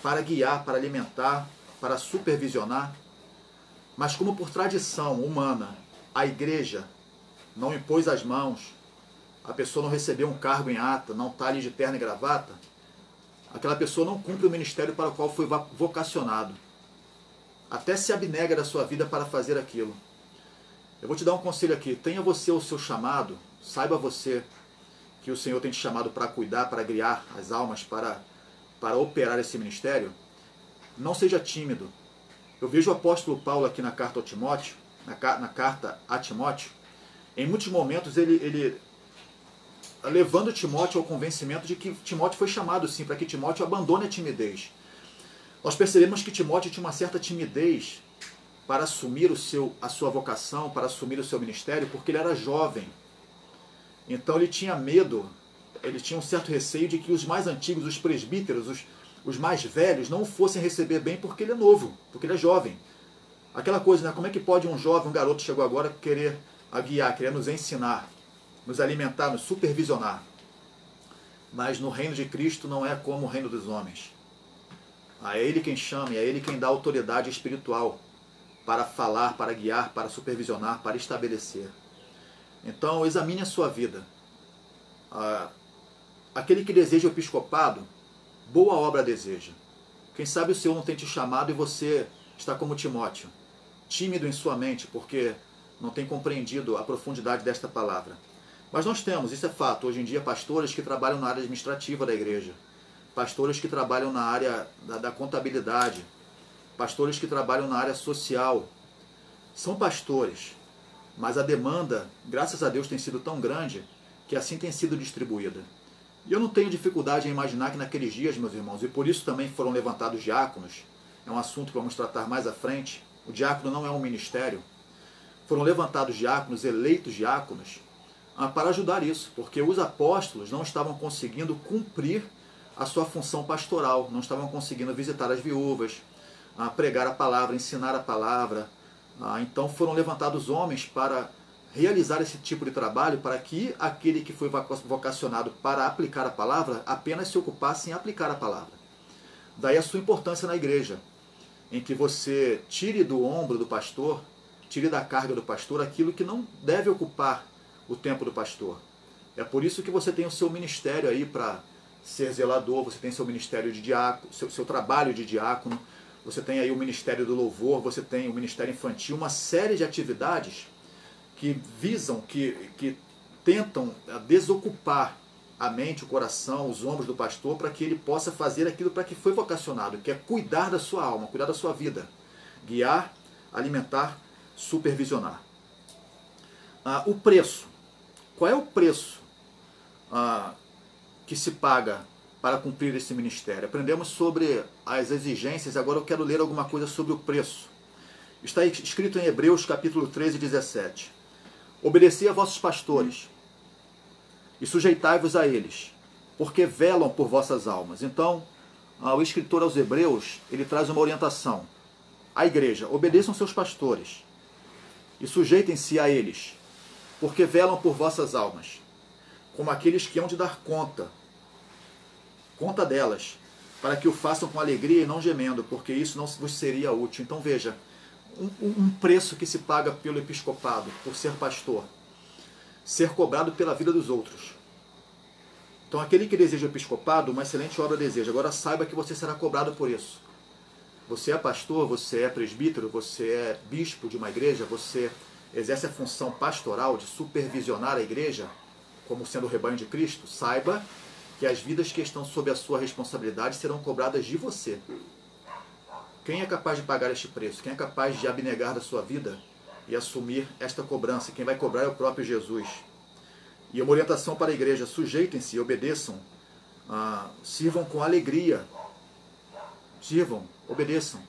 para guiar, para alimentar, para supervisionar, mas como por tradição humana, a igreja não impôs as mãos, a pessoa não recebeu um cargo em ata, não está ali de terno e gravata, aquela pessoa não cumpre o ministério para o qual foi vocacionado. Até se abnega da sua vida para fazer aquilo. Eu vou te dar um conselho aqui. Tenha você o seu chamado, saiba você que o Senhor tem te chamado para cuidar, para guiar as almas, para operar esse ministério. Não seja tímido. Eu vejo o apóstolo Paulo aqui na carta a Timóteo, na carta a Timóteo, em muitos momentos ele levando Timóteo ao convencimento de que Timóteo foi chamado sim, para que Timóteo abandone a timidez. Nós percebemos que Timóteo tinha uma certa timidez para assumir a sua vocação, para assumir o seu ministério, porque ele era jovem. Então ele tinha medo, ele tinha um certo receio de que os mais antigos, os presbíteros, os mais velhos, não o fossem receber bem porque ele é novo, porque ele é jovem. Aquela coisa, né? Como é que pode um jovem, um garoto chegou agora, querer guiar, querer nos ensinar, nos alimentar, nos supervisionar? Mas no reino de Cristo não é como o reino dos homens. É Ele quem chama, é Ele quem dá autoridade espiritual para falar, para guiar, para supervisionar, para estabelecer. Então, examine a sua vida. Aquele que deseja o episcopado, boa obra deseja. Quem sabe o Senhor não tem te chamado e você está como Timóteo, tímido em sua mente, porque não tem compreendido a profundidade desta palavra. Mas nós temos, isso é fato, hoje em dia, pastores que trabalham na área administrativa da igreja, pastores que trabalham na área da contabilidade, pastores que trabalham na área social. São pastores, mas a demanda, graças a Deus, tem sido tão grande que assim tem sido distribuída. E eu não tenho dificuldade em imaginar que naqueles dias, meus irmãos, e por isso também foram levantados diáconos, é um assunto que vamos tratar mais à frente, o diácono não é um ministério, foram levantados diáconos, eleitos diáconos, para ajudar isso, porque os apóstolos não estavam conseguindo cumprir a sua função pastoral, não estavam conseguindo visitar as viúvas, pregar a palavra, ensinar a palavra. Então foram levantados homens para realizar esse tipo de trabalho, para que aquele que foi vocacionado para aplicar a palavra apenas se ocupasse em aplicar a palavra. Daí a sua importância na igreja, em que você tire do ombro do pastor, tire da carga do pastor aquilo que não deve ocupar o tempo do pastor. É por isso que você tem o seu ministério aí para ser zelador, você tem seu ministério de diácono, seu trabalho de diácono, você tem aí o Ministério do Louvor, você tem o Ministério Infantil, uma série de atividades que visam, que tentam desocupar a mente, o coração, os ombros do pastor, para que ele possa fazer aquilo para que foi vocacionado, que é cuidar da sua alma, cuidar da sua vida, guiar, alimentar, supervisionar. O preço. Qual é o preço que se paga para cumprir esse ministério? Aprendemos sobre as exigências, agora eu quero ler alguma coisa sobre o preço. Está escrito em Hebreus capítulo 13, 17. Obedecei a vossos pastores e sujeitai-vos a eles, porque velam por vossas almas. Então, o escritor aos Hebreus, ele traz uma orientação. A igreja, obedeçam seus pastores e sujeitem-se a eles, porque velam por vossas almas, como aqueles que hão de dar conta delas, para que o façam com alegria e não gemendo, porque isso não vos seria útil. Então veja, um preço que se paga pelo episcopado, por ser pastor, ser cobrado pela vida dos outros. Então aquele que deseja o episcopado, uma excelente obra deseja. Agora saiba que você será cobrado por isso. Você é pastor, você é presbítero, você é bispo de uma igreja, você exerce a função pastoral de supervisionar a igreja, como sendo o rebanho de Cristo. Saiba que as vidas que estão sob a sua responsabilidade serão cobradas de você. Quem é capaz de pagar este preço? Quem é capaz de abnegar da sua vida e assumir esta cobrança? Quem vai cobrar é o próprio Jesus. E uma orientação para a igreja: sujeitem-se e obedeçam, sirvam com alegria, sirvam, obedeçam.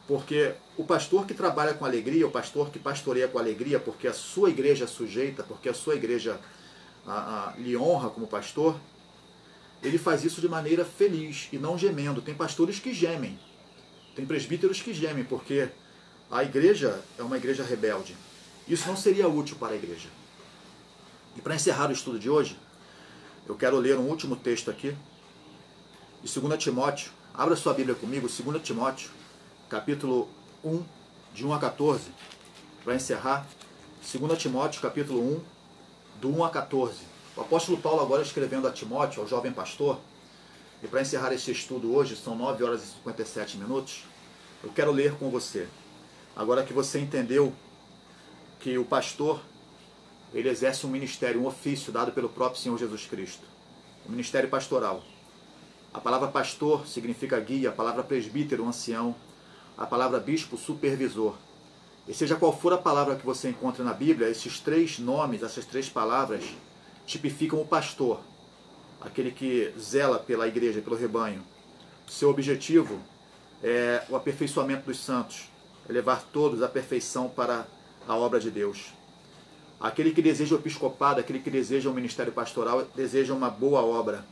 Porque o pastor que trabalha com alegria, o pastor que pastoreia com alegria, porque a sua igreja é sujeita, porque a sua igreja lhe honra como pastor, ele faz isso de maneira feliz e não gemendo. Tem pastores que gemem, tem presbíteros que gemem, porque a igreja é uma igreja rebelde. Isso não seria útil para a igreja. E para encerrar o estudo de hoje, eu quero ler um último texto aqui, de 2 Timóteo. Abra sua Bíblia comigo, 2 Timóteo, capítulo 1, de 1 a 14. Para encerrar, 2 Timóteo, capítulo 1, do 1 a 14. O apóstolo Paulo agora escrevendo a Timóteo, ao jovem pastor, e para encerrar este estudo hoje, são 9 horas e 57 minutos, eu quero ler com você. Agora que você entendeu que o pastor, ele exerce um ministério, um ofício dado pelo próprio Senhor Jesus Cristo, o ministério pastoral. A palavra pastor significa guia, a palavra presbítero, ancião, a palavra bispo, supervisor. E seja qual for a palavra que você encontra na Bíblia, esses três nomes, essas três palavras, tipificam o pastor, aquele que zela pela igreja, pelo rebanho. Seu objetivo é o aperfeiçoamento dos santos, é levar todos à perfeição para a obra de Deus. Aquele que deseja o episcopado, aquele que deseja o ministério pastoral, deseja uma boa obra.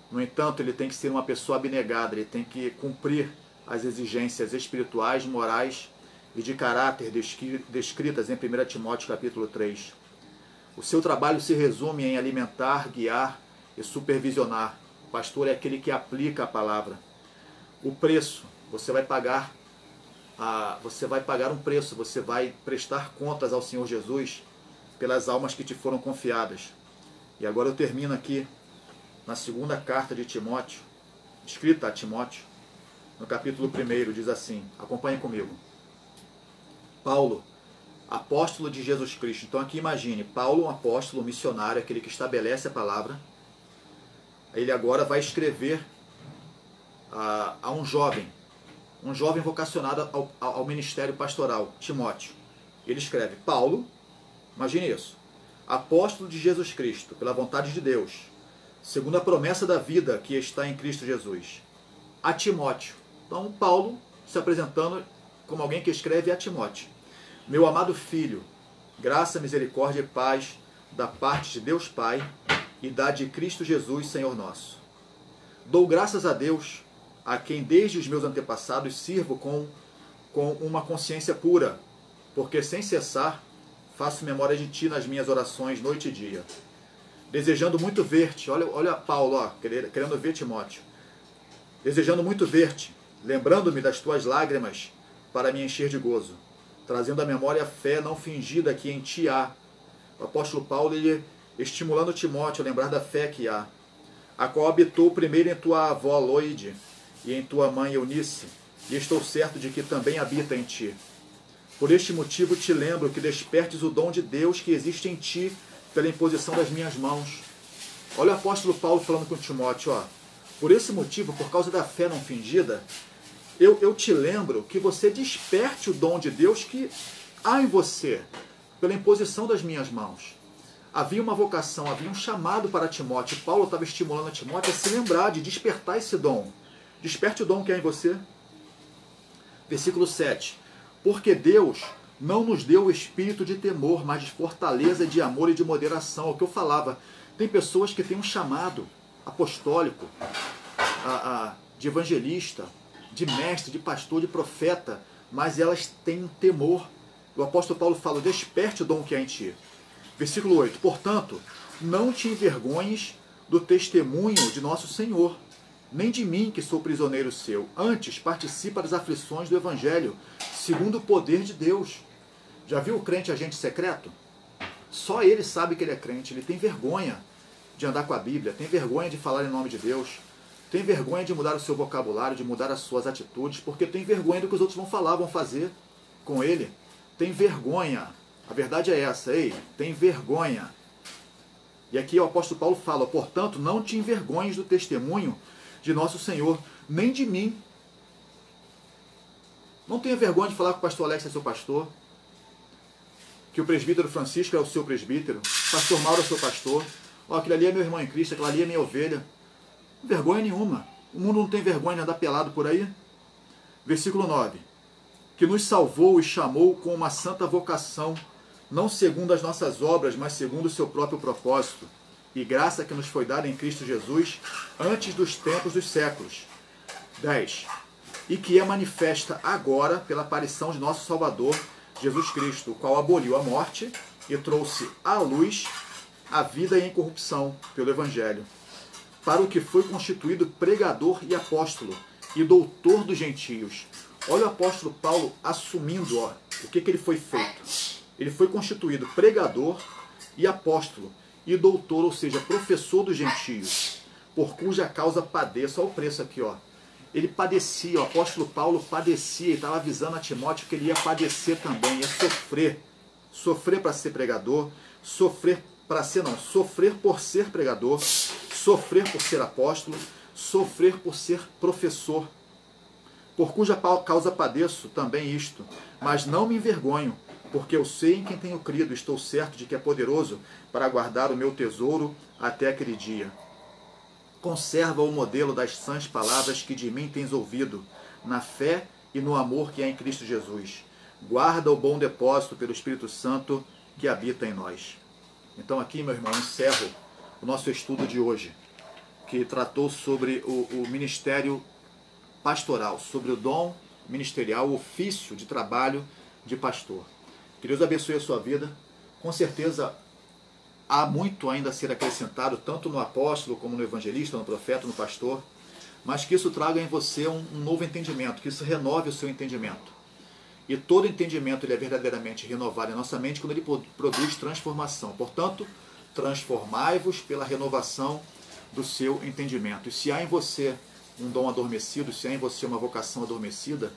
No entanto, ele tem que ser uma pessoa abnegada, ele tem que cumprir as exigências espirituais, morais e de caráter descritas em 1 Timóteo capítulo 3. O seu trabalho se resume em alimentar, guiar e supervisionar. O pastor é aquele que aplica a palavra. O preço, você vai pagar um preço, você vai prestar contas ao Senhor Jesus pelas almas que te foram confiadas. E agora eu termino aqui na segunda carta de Timóteo, escrita a Timóteo, no capítulo 1, diz assim, acompanhe comigo. Paulo, apóstolo de Jesus Cristo. Então aqui imagine, Paulo, um apóstolo, um missionário, aquele que estabelece a palavra. Ele agora vai escrever a um jovem vocacionado ao ministério pastoral, Timóteo. Ele escreve, Paulo, imagine isso, apóstolo de Jesus Cristo, pela vontade de Deus, segundo a promessa da vida que está em Cristo Jesus, a Timóteo. Então Paulo se apresentando como alguém que escreve a Timóteo. Meu amado filho, graça, misericórdia e paz da parte de Deus Pai e da de Cristo Jesus, Senhor nosso. Dou graças a Deus, a quem desde os meus antepassados sirvo com uma consciência pura, porque sem cessar faço memória de ti nas minhas orações noite e dia, desejando muito ver-te. Olha Paulo, querendo ver Timóteo. Desejando muito ver-te, lembrando-me das tuas lágrimas para me encher de gozo, trazendo à memória a fé não fingida que em ti há. O apóstolo Paulo, ele estimulando Timóteo a lembrar da fé que há, a qual habitou primeiro em tua avó Loide e em tua mãe Eunice, e estou certo de que também habita em ti. Por este motivo te lembro que despertes o dom de Deus que existe em ti pela imposição das minhas mãos. Olha o apóstolo Paulo falando com Timóteo, ó. Por esse motivo, por causa da fé não fingida, eu te lembro que você desperte o dom de Deus que há em você, pela imposição das minhas mãos. Havia uma vocação, havia um chamado para Timóteo. Paulo estava estimulando a Timóteo a se lembrar de despertar esse dom. Desperte o dom que há em você. Versículo 7. Porque Deus não nos deu o espírito de temor, mas de fortaleza, de amor e de moderação. É o que eu falava. Tem pessoas que têm um chamado apostólico, de evangelista, de mestre, de pastor, de profeta, mas elas têm um temor. O apóstolo Paulo fala, desperte o dom que há em ti. Versículo 8. Portanto, não te envergonhes do testemunho de nosso Senhor, nem de mim, que sou prisioneiro seu. Antes, participa das aflições do Evangelho, segundo o poder de Deus. Já viu o crente agente secreto? Só ele sabe que ele é crente. Ele tem vergonha de andar com a Bíblia, tem vergonha de falar em nome de Deus, tem vergonha de mudar o seu vocabulário, de mudar as suas atitudes, porque tem vergonha do que os outros vão falar, vão fazer com ele. Tem vergonha. A verdade é essa, ei, tem vergonha. E aqui o apóstolo Paulo fala, portanto, não te envergonhes do testemunho de nosso Senhor, nem de mim. Não tenha vergonha de falar que o pastor Alex é seu pastor, que o presbítero Francisco é o seu presbítero, o pastor Mauro é o seu pastor, ó, aquele ali é meu irmão em Cristo, aquela ali é minha ovelha. Vergonha nenhuma. O mundo não tem vergonha de andar pelado por aí. Versículo 9. Que nos salvou e chamou com uma santa vocação, não segundo as nossas obras, mas segundo o seu próprio propósito, e graça que nos foi dada em Cristo Jesus antes dos tempos dos séculos. 10. E que é manifesta agora pela aparição de nosso Salvador, Jesus Cristo, o qual aboliu a morte e trouxe à luz a vida e a incorrupção pelo Evangelho, para o que foi constituído pregador e apóstolo e doutor dos gentios. Olha o apóstolo Paulo assumindo, ó, o que ele foi feito. Ele foi constituído pregador e apóstolo e doutor, ou seja, professor dos gentios, por cuja causa padeço. Olha o preço aqui, ó. Ele padecia, o apóstolo Paulo padecia, e estava avisando a Timóteo que ele ia padecer também, ia sofrer. Sofrer para ser pregador, sofrer por ser pregador, sofrer por ser apóstolo, sofrer por ser professor. Por cuja causa padeço também isto, mas não me envergonho, porque eu sei em quem tenho crido, estou certo de que é poderoso para guardar o meu tesouro até aquele dia. Conserva o modelo das sãs palavras que de mim tens ouvido, na fé e no amor que há em Cristo Jesus. Guarda o bom depósito pelo Espírito Santo que habita em nós. Então aqui, meu irmão, encerro o nosso estudo de hoje, que tratou sobre o ministério pastoral, sobre o dom ministerial, o ofício de trabalho de pastor. Que Deus abençoe a sua vida. Com certeza há muito ainda a ser acrescentado, tanto no apóstolo, como no evangelista, no profeta, no pastor, mas que isso traga em você um novo entendimento, que isso renove o seu entendimento. E todo entendimento ele é verdadeiramente renovado em nossa mente quando ele produz transformação. Portanto, transformai-vos pela renovação do seu entendimento. E se há em você um dom adormecido, se há em você uma vocação adormecida,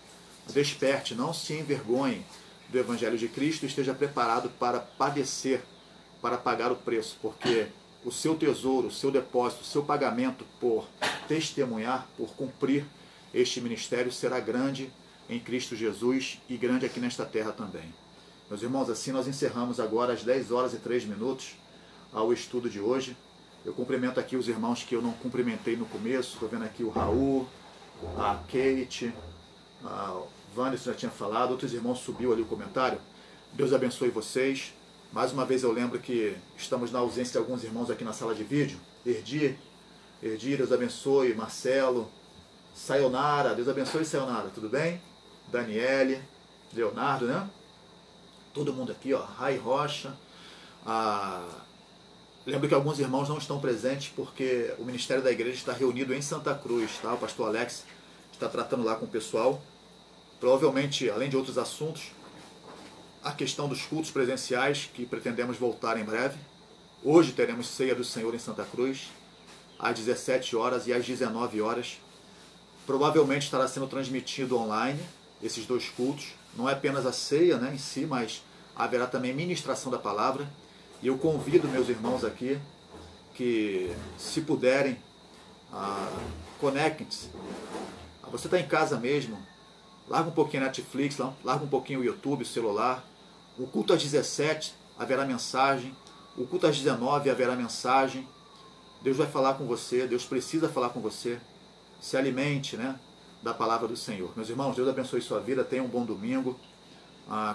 desperte, não se envergonhe do Evangelho de Cristo e esteja preparado para padecer, para pagar o preço, porque o seu tesouro, o seu depósito, o seu pagamento por testemunhar, por cumprir este ministério será grande em Cristo Jesus e grande aqui nesta terra também. Meus irmãos, assim nós encerramos agora às 10 horas e 3 minutos ao estudo de hoje. Eu cumprimento aqui os irmãos que eu não cumprimentei no começo. Estou vendo aqui o Raul, a Kate, o Wanderson já tinha falado, outros irmãos subiu ali o comentário. Deus abençoe vocês. Mais uma vez eu lembro que estamos na ausência de alguns irmãos aqui na sala de vídeo. Erdi, Deus abençoe. Marcelo, Sayonara, Deus abençoe, Sayonara, tudo bem? Daniele, Leonardo, né? Todo mundo aqui, ó. Rai Rocha. Lembro que alguns irmãos não estão presentes porque o ministério da igreja está reunido em Santa Cruz, tá? O pastor Alex está tratando lá com o pessoal. Provavelmente, além de outros assuntos, a questão dos cultos presenciais, que pretendemos voltar em breve. Hoje teremos ceia do Senhor em Santa Cruz, às 17 horas e às 19 horas. Provavelmente estará sendo transmitido online esses dois cultos. Não é apenas a ceia, né, em si, mas haverá também ministração da palavra. E eu convido meus irmãos aqui que, se puderem, conectem-se. Você está em casa mesmo, larga um pouquinho a Netflix, larga um pouquinho o YouTube, o celular. O culto às 17 haverá mensagem. O culto às 19 haverá mensagem. Deus vai falar com você, Deus precisa falar com você. Se alimente, né, da palavra do Senhor. Meus irmãos, Deus abençoe sua vida, tenham um bom domingo,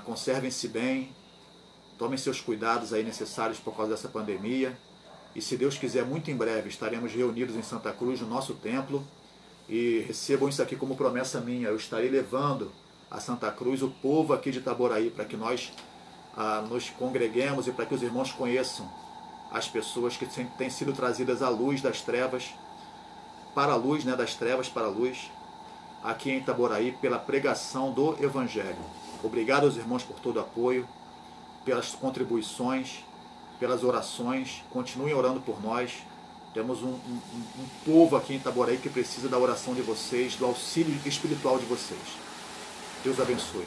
conservem-se bem, tomem seus cuidados aí necessários por causa dessa pandemia. E se Deus quiser, muito em breve estaremos reunidos em Santa Cruz, no nosso templo. E recebam isso aqui como promessa minha. Eu estarei levando a Santa Cruz o povo aqui de Itaboraí, para que nós nos congreguemos e para que os irmãos conheçam as pessoas que têm sido trazidas à luz das trevas, para a luz, né, das trevas para a luz, aqui em Itaboraí, pela pregação do Evangelho. Obrigado aos irmãos por todo o apoio, pelas contribuições, pelas orações. Continuem orando por nós. Temos um povo aqui em Itaboraí que precisa da oração de vocês, do auxílio espiritual de vocês. Deus abençoe.